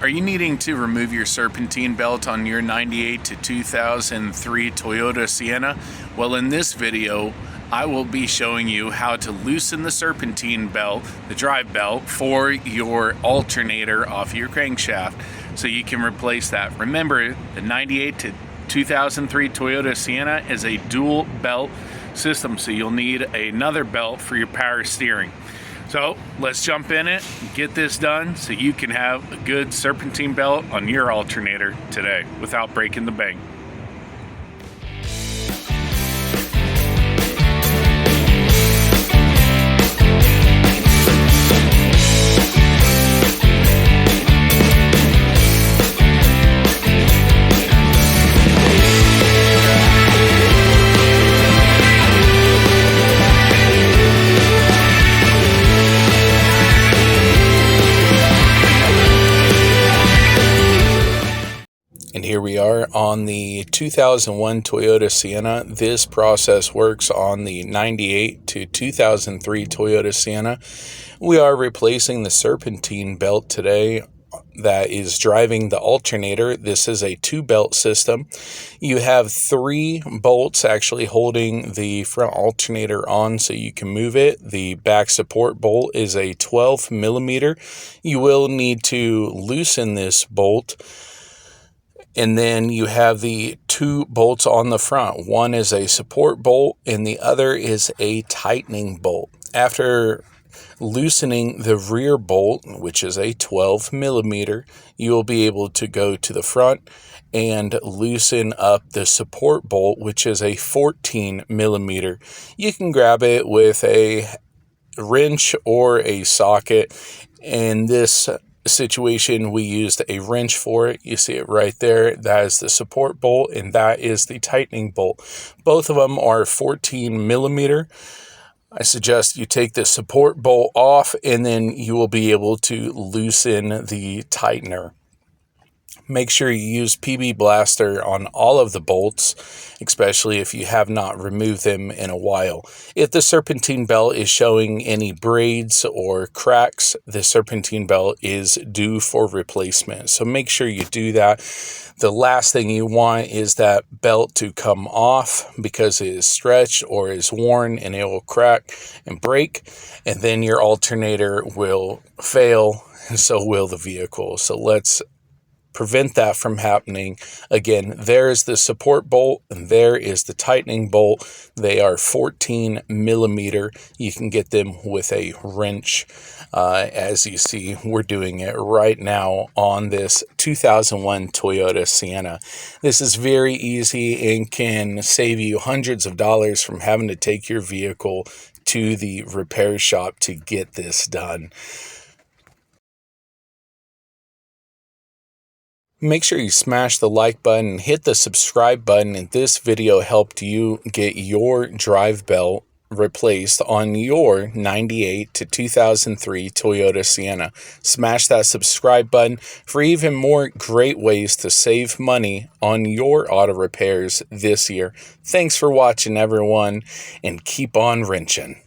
Are you needing to remove your serpentine belt on your 98 to 2003 Toyota Sienna? Well, in this video, I will be showing you how to loosen the serpentine belt, the drive belt, for your alternator off your crankshaft so you can replace that. Remember, the 98 to 2003 Toyota Sienna is a dual belt system, so you'll need another belt for your power steering. So let's jump in it and get this done so you can have a good serpentine belt on your alternator today without breaking the bank. And here we are on the 2001 Toyota Sienna. This process works on the 98 to 2003 Toyota Sienna. We are replacing the serpentine belt today that is driving the alternator. This is a 2-belt system. You have 3 bolts actually holding the front alternator on so you can move it. The back support bolt is a 12 millimeter. You will need to loosen this bolt. And then you have the 2 bolts on the front. One is a support bolt and the other is a tightening bolt. After loosening the rear bolt, which is a 12 millimeter, you will be able to go to the front and loosen up the support bolt, which is a 14 millimeter. You can grab it with a wrench or a socket. In this situation, we used a wrench for it. You see it right there. That is the support bolt and that is the tightening bolt. Both of them are 14 millimeter. I suggest you take the support bolt off and then you will be able to loosen the tightener. Make sure you use PB Blaster on all of the bolts, especially if you have not removed them in a while. If the serpentine belt is showing any braids or cracks, the serpentine belt is due for replacement. So make sure you do that. The last thing you want is that belt to come off because it is stretched or is worn and it will crack and break, and then your alternator will fail and so will the vehicle. So let's prevent that from happening. Again, there is the support bolt and there is the tightening bolt. They are 14 millimeter. You can get them with a wrench. As you see, we're doing it right now on this 2001 Toyota Sienna. This is very easy and can save you hundreds of dollars from having to take your vehicle to the repair shop to get this done. Make sure you smash the like button and hit the subscribe button if this video helped you get your drive belt replaced on your 98 to 2003 Toyota Sienna. Smash that subscribe button for even more great ways to save money on your auto repairs this year. Thanks for watching, everyone, and keep on wrenching.